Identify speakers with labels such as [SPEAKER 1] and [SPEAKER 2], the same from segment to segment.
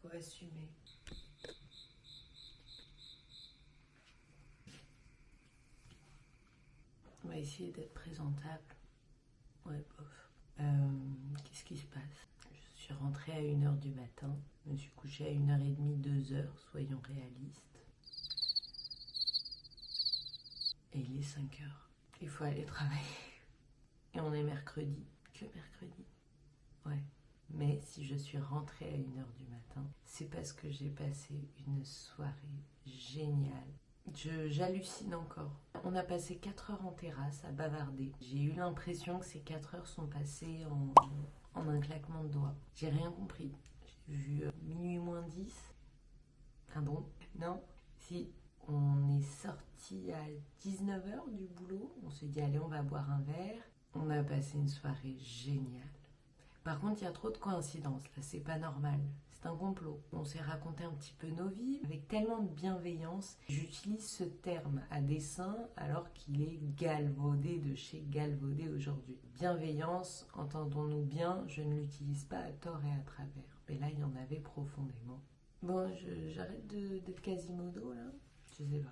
[SPEAKER 1] Faut assumer. On va essayer d'être présentable. Ouais, bof. Qu'est-ce qui se passe? Je suis rentrée à 1h du matin. Je me suis couchée à 1h30, 2h, soyons réalistes. Et il est 5h. Il faut aller travailler. Et on est mercredi. Que mercredi? Ouais. Mais si je suis rentrée à 1h du matin, c'est parce que j'ai passé une soirée géniale. J'hallucine encore. On a passé 4 heures en terrasse à bavarder. J'ai eu l'impression que ces 4 heures sont passées en un claquement de doigts. J'ai rien compris. J'ai vu minuit moins 10. Ah bon? Non? Si. On est sorti à 19h du boulot. On s'est dit, allez, on va boire un verre. On a passé une soirée géniale. Par contre, il y a trop de coïncidences. Là, c'est pas normal. C'est un complot. On s'est raconté un petit peu nos vies avec tellement de bienveillance. J'utilise ce terme à dessein alors qu'il est galvaudé de chez galvaudé aujourd'hui. Bienveillance, entendons-nous bien, je ne l'utilise pas à tort et à travers. Mais là, il y en avait profondément. Bon, j'arrête d'être Quasimodo là. Je sais pas.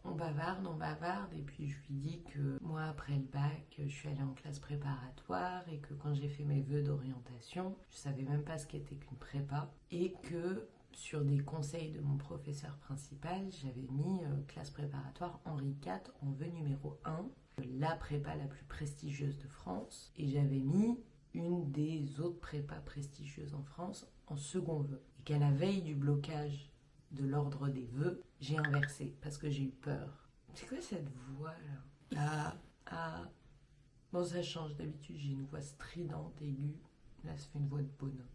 [SPEAKER 1] On bavarde, et puis je lui dis que moi, après le bac, je suis allée en classe préparatoire et que quand j'ai fait mes vœux d'orientation, je savais même pas ce qu'était qu'une prépa et que sur des conseils de mon professeur principal, j'avais mis classe préparatoire Henri IV en vœu numéro 1, la prépa la plus prestigieuse de France, et j'avais mis une des autres prépas prestigieuses en France en second vœu. Et qu'à la veille du blocage de l'ordre des vœux, j'ai inversé parce que j'ai eu peur. C'est quoi cette voix là? Bon, ça change. D'habitude, j'ai une voix stridente, aiguë. Là, ça fait une voix de bonhomme.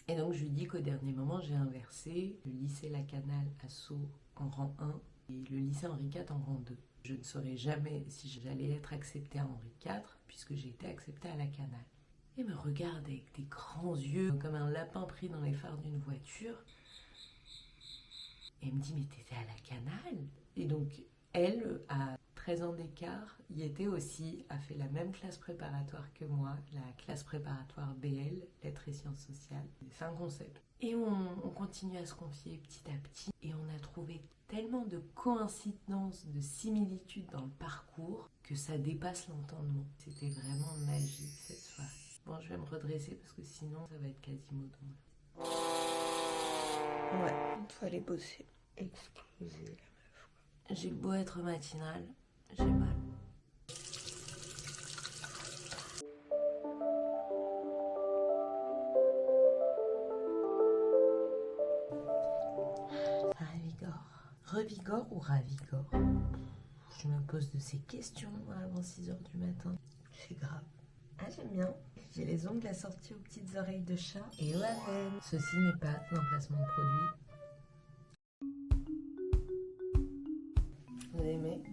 [SPEAKER 1] Et donc, je lui dis qu'au dernier moment, j'ai inversé le lycée Lacanal à Sceaux en rang 1 et le lycée Henri IV en rang 2. Je ne saurais jamais si j'allais être acceptée à Henri IV puisque j'ai été acceptée à Lacanal. Et me regarde avec des grands yeux, comme un lapin pris dans les phares d'une voiture. Et elle me dit, mais t'étais à la Canal? Et donc, elle, à 13 ans d'écart, y était aussi, a fait la même classe préparatoire que moi, la classe préparatoire BL, lettres et sciences sociales. C'est un concept. Et on continue à se confier petit à petit. Et on a trouvé tellement de coïncidences, de similitudes dans le parcours, que ça dépasse l'entendement. C'était vraiment magique cette soirée. Bon, je vais me redresser parce que sinon, ça va être Quasimodo. Ouais, il faut aller bosser. Excusez la meuf. J'ai beau être matinale, j'ai mal. Ça ravigore. Revigore ou ravigore? Je me pose de ces questions avant 6h du matin. C'est grave. Ah, j'aime bien. J'ai les ongles assortis aux petites oreilles de chat et aux veines. Ceci n'est pas un placement de produit. Vous aimez?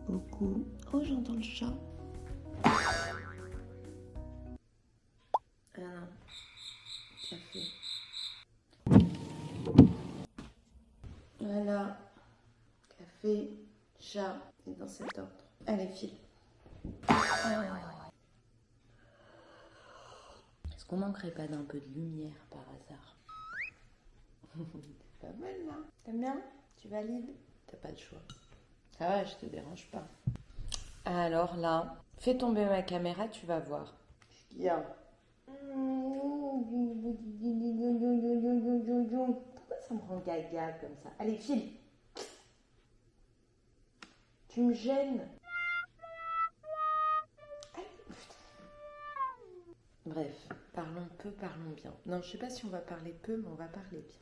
[SPEAKER 1] Beaucoup. Oh, j'entends le chat. Ah non. Café. Voilà. Café, chat, et dans cet ordre. Allez, file. Est-ce qu'on manquerait pas d'un peu de lumière par hasard? C'est pas mal là. T'aimes bien? Tu valides? T'as pas de choix. Ça va, je te dérange pas. Alors là, fais tomber ma caméra, tu vas voir. Qu'est-ce qu'il y a? Pourquoi ça me rend gaga comme ça? Allez, file. Tu me gênes. Bref, parlons peu, parlons bien. Non, je sais pas si on va parler peu, mais on va parler bien.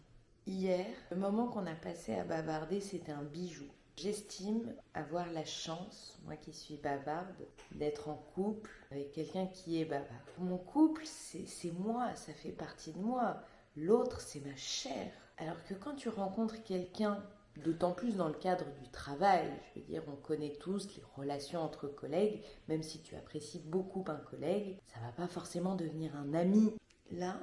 [SPEAKER 1] Hier, le moment qu'on a passé à bavarder, c'était un bijou. J'estime avoir la chance, moi qui suis bavarde, d'être en couple avec quelqu'un qui est bavard. Mon couple, c'est moi, ça fait partie de moi. L'autre, c'est ma chair. Alors que quand tu rencontres quelqu'un, d'autant plus dans le cadre du travail, je veux dire, on connaît tous les relations entre collègues, même si tu apprécies beaucoup un collègue, ça va pas forcément devenir un ami. Là,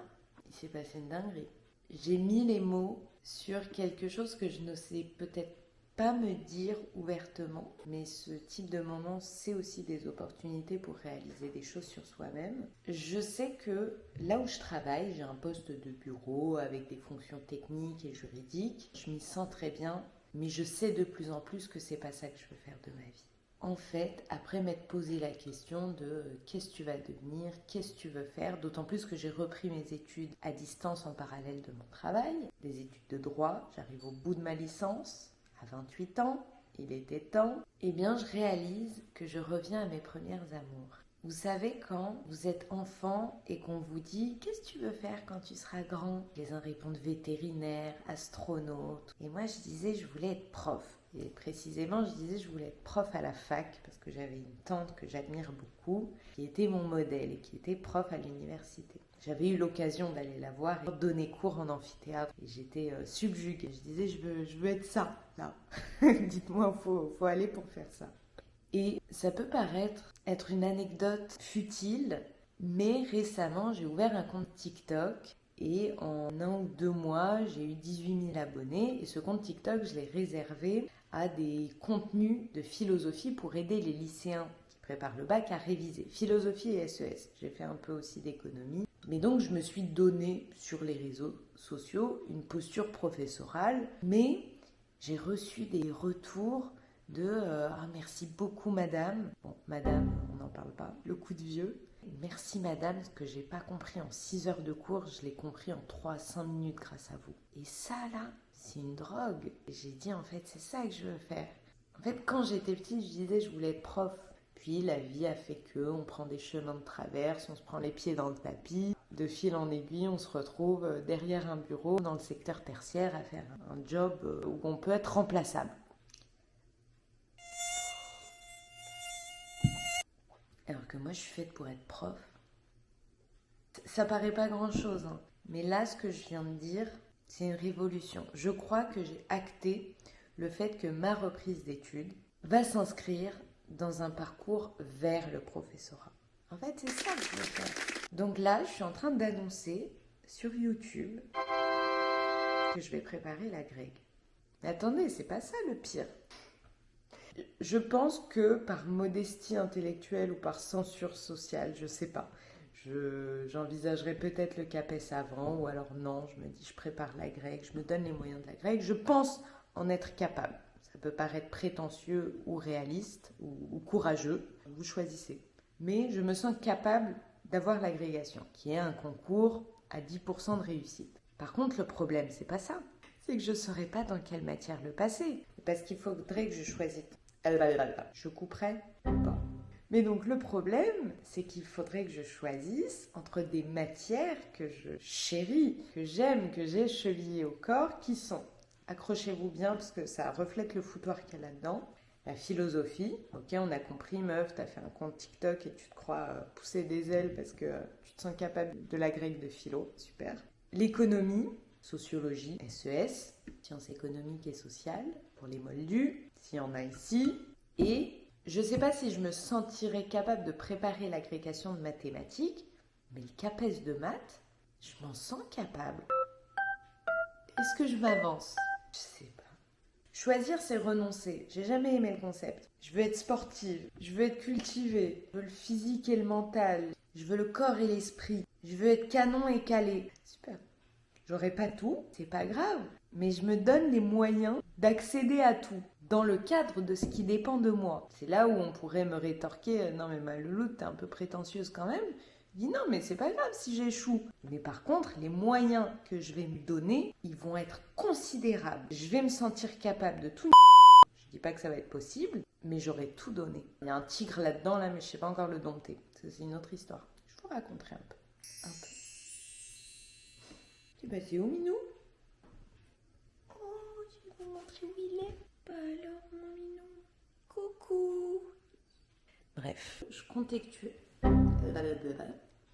[SPEAKER 1] il s'est passé une dinguerie. J'ai mis les mots sur quelque chose que je ne sais peut-être pas me dire ouvertement, mais ce type de moment, c'est aussi des opportunités pour réaliser des choses sur soi-même. Je sais que là où je travaille, j'ai un poste de bureau avec des fonctions techniques et juridiques. Je m'y sens très bien, mais je sais de plus en plus que c'est pas ça que je veux faire de ma vie. En fait, après m'être posé la question de qu'est-ce que tu vas devenir, qu'est-ce que tu veux faire, d'autant plus que j'ai repris mes études à distance en parallèle de mon travail, des études de droit, j'arrive au bout de ma licence, à 28 ans, il était temps, eh bien je réalise que je reviens à mes premières amours. Vous savez, quand vous êtes enfant et qu'on vous dit « Qu'est-ce que tu veux faire quand tu seras grand ?» Les uns répondent vétérinaire, astronaute. Et moi je disais je voulais être prof. Et précisément je disais je voulais être prof à la fac parce que j'avais une tante que j'admire beaucoup qui était mon modèle et qui était prof à l'université. J'avais eu l'occasion d'aller la voir et donner cours en amphithéâtre. Et j'étais subjuguée. Je disais, je veux être ça, là. Dites-moi, faut aller pour faire ça. Et ça peut paraître être une anecdote futile, mais récemment, j'ai ouvert un compte TikTok. Et en 1 ou 2 mois, j'ai eu 18 000 abonnés. Et ce compte TikTok, je l'ai réservé à des contenus de philosophie pour aider les lycéens qui préparent le bac à réviser. Philosophie et SES. J'ai fait un peu aussi d'économie. Mais donc, je me suis donné sur les réseaux sociaux une posture professorale. Mais j'ai reçu des retours de ah, merci beaucoup, madame. Bon, madame, on n'en parle pas. Le coup de vieux. Merci madame, ce que j'ai pas compris en 6 heures de cours, je l'ai compris en 3 à 5 minutes grâce à vous. Et ça là, c'est une drogue. Et j'ai dit en fait c'est ça que je veux faire. En fait quand j'étais petite je disais je voulais être prof. Puis la vie a fait que on prend des chemins de traverse, on se prend les pieds dans le tapis. De fil en aiguille on se retrouve derrière un bureau dans le secteur tertiaire à faire un job où on peut être remplaçable. Alors que moi, je suis faite pour être prof. Ça paraît pas grand-chose, hein. Mais là, ce que je viens de dire, c'est une révolution. Je crois que j'ai acté le fait que ma reprise d'études va s'inscrire dans un parcours vers le professorat. En fait, c'est ça que je veux faire. Donc là, je suis en train d'annoncer sur YouTube que je vais préparer la grecque. Mais attendez, c'est pas ça le pire. Je pense que par modestie intellectuelle ou par censure sociale, je sais pas, j'envisagerais peut-être le CAPES avant, ou alors non, je me dis je prépare la grecque, je me donne les moyens de la grecque, je pense en être capable. Ça peut paraître prétentieux ou réaliste ou courageux, vous choisissez. Mais je me sens capable d'avoir l'agrégation, qui est un concours à 10% de réussite. Par contre, le problème, c'est pas ça. C'est que je ne saurais pas dans quelle matière le passer. Parce qu'il faudrait que je choisisse. Je couperais ou pas. Mais donc le problème, c'est qu'il faudrait que je choisisse entre des matières que je chéris, que j'aime, que j'ai chevillées au corps, qui sont, accrochez-vous bien parce que ça reflète le foutoir qu'il y a là-dedans, la philosophie. Ok, on a compris, meuf, t'as fait un compte TikTok et tu te crois pousser des ailes parce que tu te sens capable de la grecque de philo, super. L'économie, sociologie, SES, sciences économiques et sociales, pour les moldus, s'il y en a ici. Et je ne sais pas si je me sentirais capable de préparer l'agrégation de mathématiques, mais le CAPES de maths, je m'en sens capable. Est-ce que je m'avance? Je sais pas. Choisir, c'est renoncer. J'ai jamais aimé le concept. Je veux être sportive, je veux être cultivée, je veux le physique et le mental, je veux le corps et l'esprit, je veux être canon et calé. Super. J'aurai pas tout, c'est pas grave, mais je me donne les moyens d'accéder à tout, dans le cadre de ce qui dépend de moi. C'est là où on pourrait me rétorquer « Non mais ma louloute, t'es un peu prétentieuse quand même ». Je dis « Non mais c'est pas grave si j'échoue ». Mais par contre, les moyens que je vais me donner, ils vont être considérables. Je vais me sentir capable de tout. Je dis pas que ça va être possible, mais j'aurai tout donné. Il y a un tigre là-dedans, là, mais je sais pas encore le dompter. C'est une autre histoire. Je vous raconterai un peu. Bah c'est où, Minou? Oh, je vais vous montrer où il est. Bah alors, Bref,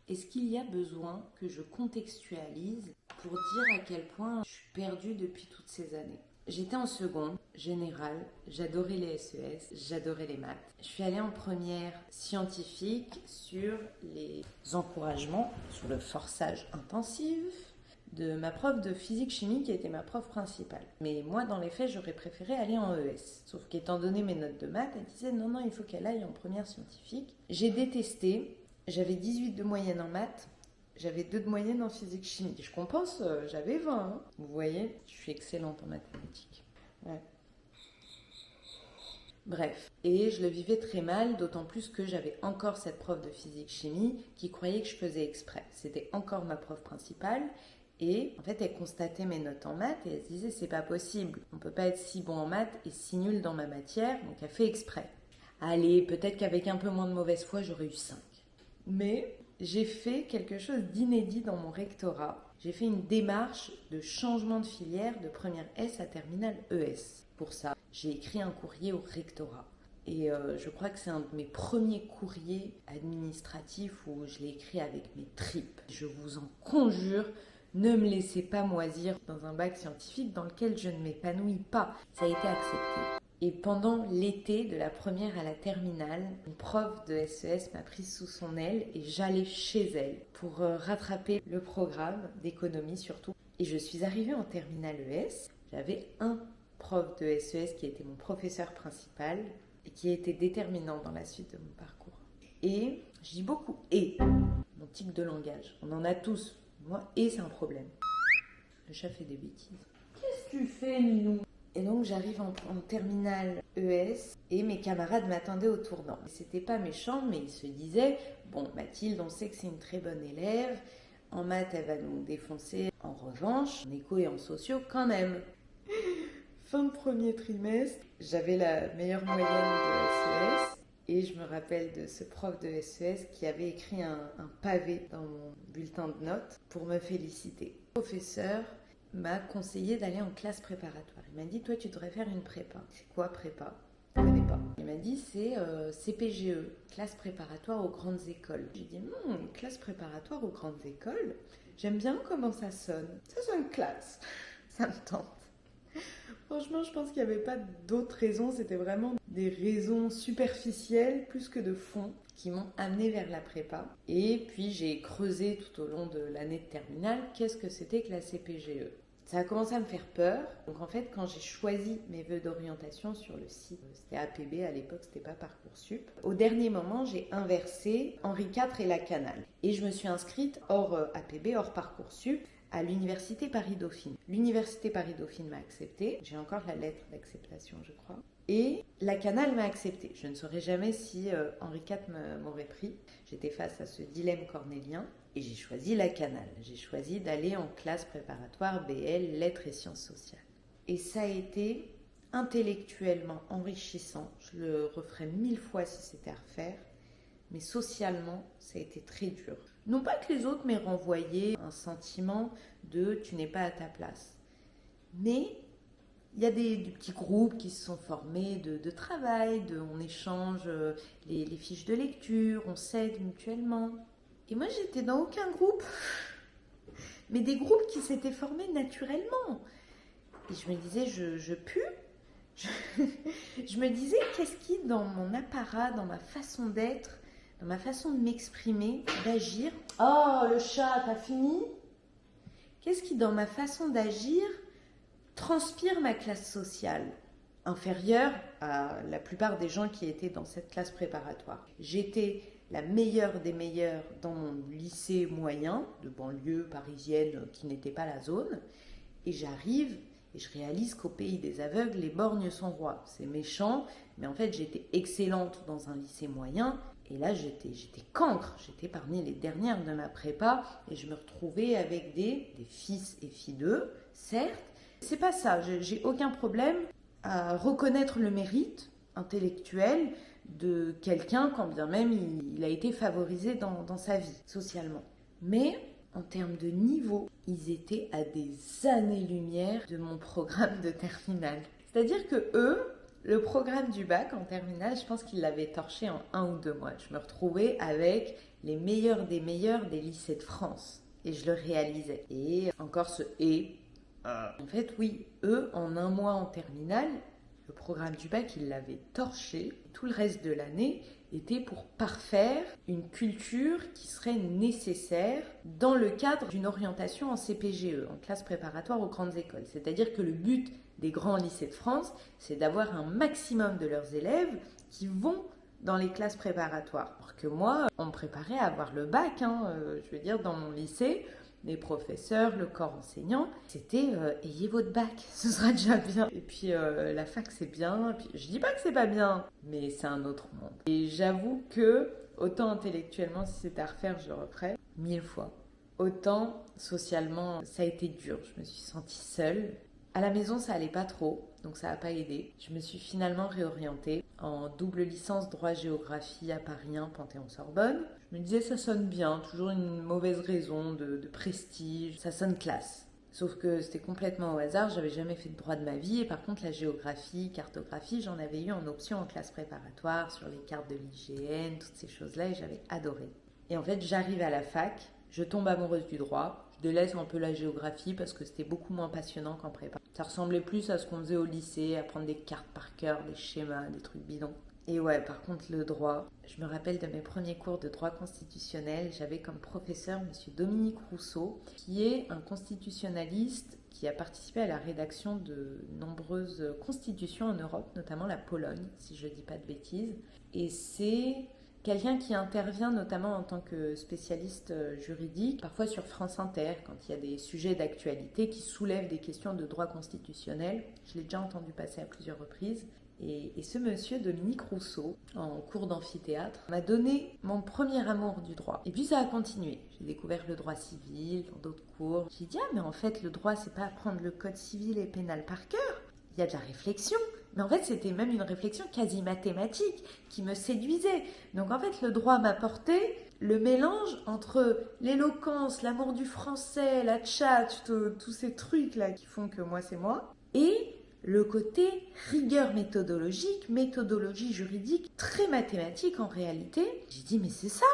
[SPEAKER 1] Est-ce qu'il y a besoin que je contextualise pour dire à quel point je suis perdue depuis toutes ces années? J'étais en seconde, générale, j'adorais les SES, j'adorais les maths. Je suis allée en première scientifique sur les encouragements, sur le forçage intensif de ma prof de physique-chimie qui était ma prof principale. Mais moi, dans les faits, j'aurais préféré aller en ES. Sauf qu'étant donné mes notes de maths, elle disait non, il faut qu'elle aille en première scientifique. J'ai détesté, j'avais 18 de moyenne en maths. J'avais 2 de moyenne en physique-chimie. Je compense, j'avais 20. Hein. Vous voyez, je suis excellente en mathématiques. Ouais. Bref. Et je le vivais très mal, d'autant plus que j'avais encore cette prof de physique-chimie qui croyait que je faisais exprès. C'était encore ma prof principale. Et en fait, elle constatait mes notes en maths et elle se disait c'est pas possible. On peut pas être si bon en maths et si nul dans ma matière. Donc elle fait exprès. Allez, peut-être qu'avec un peu moins de mauvaise foi, j'aurais eu 5. Mais j'ai fait quelque chose d'inédit dans mon rectorat. J'ai fait une démarche de changement de filière de première S à terminale ES. Pour ça, j'ai écrit un courrier au rectorat. Et je crois que c'est un de mes premiers courriers administratifs où je l'ai écrit avec mes tripes. Je vous en conjure, ne me laissez pas moisir dans un bac scientifique dans lequel je ne m'épanouis pas. Ça a été accepté. Et pendant l'été, de la première à la terminale, une prof de SES m'a prise sous son aile et j'allais chez elle pour rattraper le programme d'économie surtout. Et je suis arrivée en terminale ES. J'avais un prof de SES qui était mon professeur principal et qui était déterminant dans la suite de mon parcours. Et je dis beaucoup « et », mon tic de langage. On en a tous. Moi, « et » c'est un problème. Le chat fait des bêtises. Qu'est-ce que tu fais, Minou ? Et donc j'arrive en terminale ES et mes camarades m'attendaient au tournant. C'était pas méchant, mais ils se disaient bon, Mathilde, on sait que c'est une très bonne élève, en maths elle va nous défoncer, en revanche en éco et en sociaux quand même. Fin de premier trimestre, j'avais la meilleure moyenne de SES et je me rappelle de ce prof de SES qui avait écrit un pavé dans mon bulletin de notes pour me féliciter. Le professeur m'a conseillé d'aller en classe préparatoire. Il m'a dit, toi, tu devrais faire une prépa. C'est quoi prépa? Je ne connais pas. Il m'a dit, c'est CPGE, classe préparatoire aux grandes écoles. J'ai dit, classe préparatoire aux grandes écoles, j'aime bien comment ça sonne. Ça sonne classe. Ça me tente. Franchement, je pense qu'il n'y avait pas d'autres raisons. C'était vraiment des raisons superficielles plus que de fond qui m'ont amenée vers la prépa. Et puis, j'ai creusé tout au long de l'année de terminale qu'est-ce que c'était que la CPGE. Ça a commencé à me faire peur. Donc en fait, quand j'ai choisi mes vœux d'orientation sur le site, c'était APB à l'époque, c'était pas Parcoursup. Au dernier moment, j'ai inversé Henri IV et la Canale. Et je me suis inscrite hors APB, hors Parcoursup, à l'université Paris-Dauphine. L'université Paris-Dauphine m'a acceptée. J'ai encore la lettre d'acceptation, je crois. Et la Canale m'a acceptée. Je ne saurais jamais si Henri IV m'aurait pris. J'étais face à ce dilemme cornélien. Et j'ai choisi la Canale. J'ai choisi d'aller en classe préparatoire BL, lettres et sciences sociales. Et ça a été intellectuellement enrichissant. Je le referais 1000 fois si c'était à refaire. Mais socialement, ça a été très dur. Non pas que les autres m'aient renvoyé un sentiment de « tu n'es pas à ta place ». Mais il y a des petits groupes qui se sont formés de travail, on échange les fiches de lecture, on s'aide mutuellement. Et moi, j'étais dans aucun groupe, mais des groupes qui s'étaient formés naturellement. Et je me disais, je pue. Je me disais, qu'est-ce qui, dans mon apparat, dans ma façon d'être, dans ma façon de m'exprimer, d'agir... Oh, le chat, t'as fini? Qu'est-ce qui, dans ma façon d'agir, transpire ma classe sociale, inférieure à la plupart des gens qui étaient dans cette classe préparatoire? J'étais la meilleure des meilleures dans mon lycée moyen, de banlieue parisienne qui n'était pas la zone, et j'arrive et je réalise qu'au pays des aveugles, les borgnes sont rois. C'est méchant, mais en fait j'étais excellente dans un lycée moyen, et là j'étais cancre, j'étais parmi les dernières de ma prépa, et je me retrouvais avec des fils et filles d'eux, certes. C'est pas ça, j'ai aucun problème à reconnaître le mérite intellectuel de quelqu'un quand bien même il a été favorisé dans sa vie, socialement. Mais en termes de niveau, ils étaient à des années-lumière de mon programme de terminale. C'est-à-dire que eux, Le programme du bac en terminale, je pense qu'il l'avait torché en 1 ou 2 mois. Je me retrouvais avec les meilleurs des lycées de France. Et je le réalisais. Et encore ce « et ». En fait, oui, eux, en 1 mois en terminale, le programme du bac, ils l'avaient torché. Tout le reste de l'année était pour parfaire une culture qui serait nécessaire dans le cadre d'une orientation en CPGE, en classe préparatoire aux grandes écoles. C'est-à-dire que le but des grands lycées de France, c'est d'avoir un maximum de leurs élèves qui vont dans les classes préparatoires. Alors que moi, on me préparait à avoir le bac, je veux dire, dans mon lycée, les professeurs, le corps enseignant, c'était ayez votre bac, ce sera déjà bien. Et puis la fac c'est bien, puis, je dis pas que c'est pas bien, mais c'est un autre monde. Et j'avoue que, autant intellectuellement, si c'était à refaire, je le referais 1000 fois. Autant socialement, ça a été dur, je me suis sentie seule. À la maison, ça allait pas trop, donc ça n'a pas aidé. Je me suis finalement réorientée en double licence droit-géographie à Paris 1, Panthéon-Sorbonne. Je me disais, ça sonne bien, toujours une mauvaise raison de prestige, ça sonne classe. Sauf que c'était complètement au hasard, j'avais jamais fait de droit de ma vie, et par contre la géographie, cartographie, j'en avais eu en option en classe préparatoire, sur les cartes de l'IGN, toutes ces choses-là, et j'avais adoré. Et en fait, j'arrive à la fac, je tombe amoureuse du droit, je délaisse un peu la géographie parce que c'était beaucoup moins passionnant qu'en prépa. Ça ressemblait plus à ce qu'on faisait au lycée, apprendre des cartes par cœur, des schémas, des trucs bidons. Et ouais, par contre, le droit, je me rappelle de mes premiers cours de droit constitutionnel, j'avais comme professeur monsieur Dominique Rousseau, qui est un constitutionnaliste qui a participé à la rédaction de nombreuses constitutions en Europe, notamment la Pologne, si je ne dis pas de bêtises. Et c'est quelqu'un qui intervient notamment en tant que spécialiste juridique, parfois sur France Inter, quand il y a des sujets d'actualité qui soulèvent des questions de droit constitutionnel. Je l'ai déjà entendu passer à plusieurs reprises. Et ce monsieur, Dominique Rousseau, en cours d'amphithéâtre, m'a donné mon premier amour du droit. Et puis ça a continué. J'ai découvert le droit civil dans d'autres cours. J'ai dit, mais en fait, le droit, c'est pas apprendre le code civil et pénal par cœur. Il y a de la réflexion. Mais en fait, c'était même une réflexion quasi mathématique qui me séduisait. Donc en fait, le droit m'apportait le mélange entre l'éloquence, l'amour du français, la tchatche, tous ces trucs-là qui font que moi, c'est moi, et le côté rigueur méthodologique, méthodologie juridique, très mathématique en réalité. J'ai dit, mais c'est ça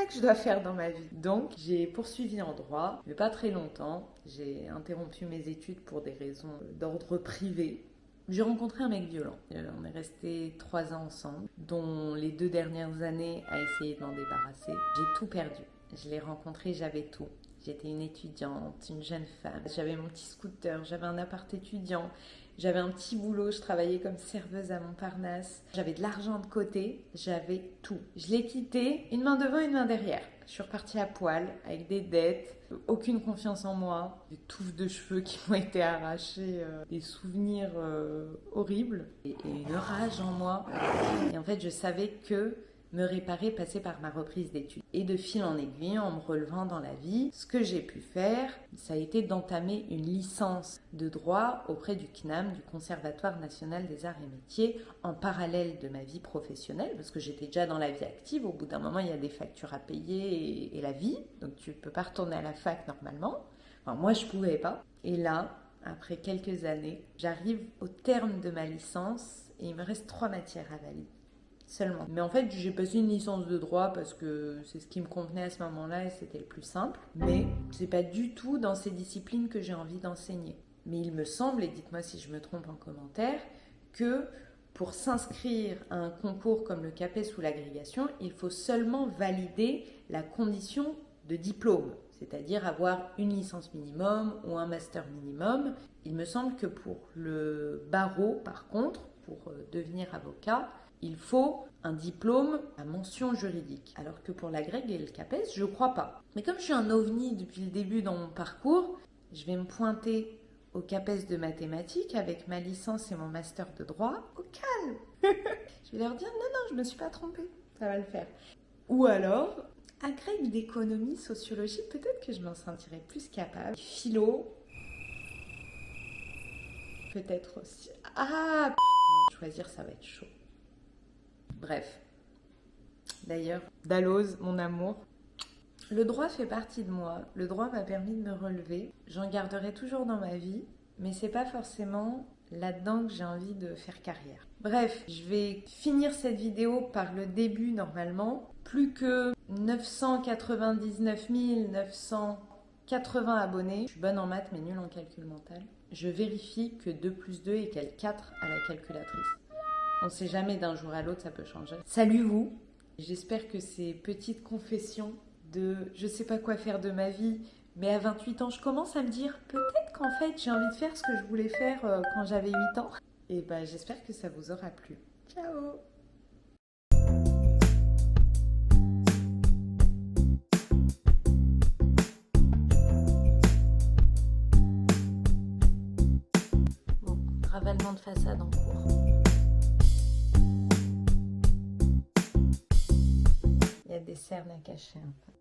[SPEAKER 1] que je dois faire dans ma vie. Donc, j'ai poursuivi en droit, mais pas très longtemps. J'ai interrompu mes études pour des raisons d'ordre privé. J'ai rencontré un mec violent. On est restés 3 ans ensemble, dont les 2 dernières années à essayer de m'en débarrasser. J'ai tout perdu. Je l'ai rencontré, j'avais tout. J'étais une étudiante, une jeune femme. J'avais mon petit scooter, j'avais un appart étudiant. J'avais un petit boulot, je travaillais comme serveuse à Montparnasse. J'avais de l'argent de côté, j'avais tout. Je l'ai quitté, une main devant, une main derrière. Je suis repartie à poil, avec des dettes, aucune confiance en moi, des touffes de cheveux qui m'ont été arrachées, des souvenirs horribles et une rage en moi. Et en fait, je savais que me réparer passait par ma reprise d'études. Et de fil en aiguille, en me relevant dans la vie, ce que j'ai pu faire, ça a été d'entamer une licence de droit auprès du CNAM, du Conservatoire national des arts et métiers, en parallèle de ma vie professionnelle, parce que j'étais déjà dans la vie active. Au bout d'un moment, il y a des factures à payer et la vie, donc tu ne peux pas retourner à la fac normalement. Enfin, moi, je ne pouvais pas. Et là, après quelques années, j'arrive au terme de ma licence et il me reste 3 matières à valider. Seulement. Mais en fait, j'ai passé une licence de droit parce que c'est ce qui me convenait à ce moment-là et c'était le plus simple. Mais c'est pas du tout dans ces disciplines que j'ai envie d'enseigner. Mais il me semble, et dites-moi si je me trompe en commentaire, que pour s'inscrire à un concours comme le CAPES ou l'agrégation, il faut seulement valider la condition de diplôme, c'est-à-dire avoir une licence minimum ou un master minimum. Il me semble que pour le barreau, par contre, pour devenir avocat, il faut un diplôme à mention juridique. Alors que pour l'agrég et le CAPES, je ne crois pas. Mais comme je suis un ovni depuis le début dans mon parcours, je vais me pointer au CAPES de mathématiques avec ma licence et mon master de droit au calme. Je vais leur dire non, je ne me suis pas trompée, ça va le faire. Ou alors, agrég d'économie, sociologie, peut-être que je m'en sentirais plus capable. Philo, peut-être aussi. Choisir, ça va être chaud. Bref. D'ailleurs, Dalloz, mon amour. Le droit fait partie de moi. Le droit m'a permis de me relever. J'en garderai toujours dans ma vie. Mais c'est pas forcément
[SPEAKER 2] là-dedans que j'ai envie de faire carrière. Bref, je vais finir cette vidéo par le début normalement. Plus que 999 980 abonnés. Je suis bonne en maths mais nulle en calcul mental. Je vérifie que 2 plus 2 égale 4 à la calculatrice. On ne sait jamais, d'un jour à l'autre, ça peut changer. Salut vous! J'espère que ces petites confessions de je sais pas quoi faire de ma vie, mais à 28 ans, je commence à me dire peut-être qu'en fait, j'ai envie de faire ce que je voulais faire quand j'avais 8 ans. Et ben, j'espère que ça vous aura plu. Ciao!
[SPEAKER 1] Bon, ravalement de façade en cours.
[SPEAKER 2] Il y a des cernes à cacher un peu.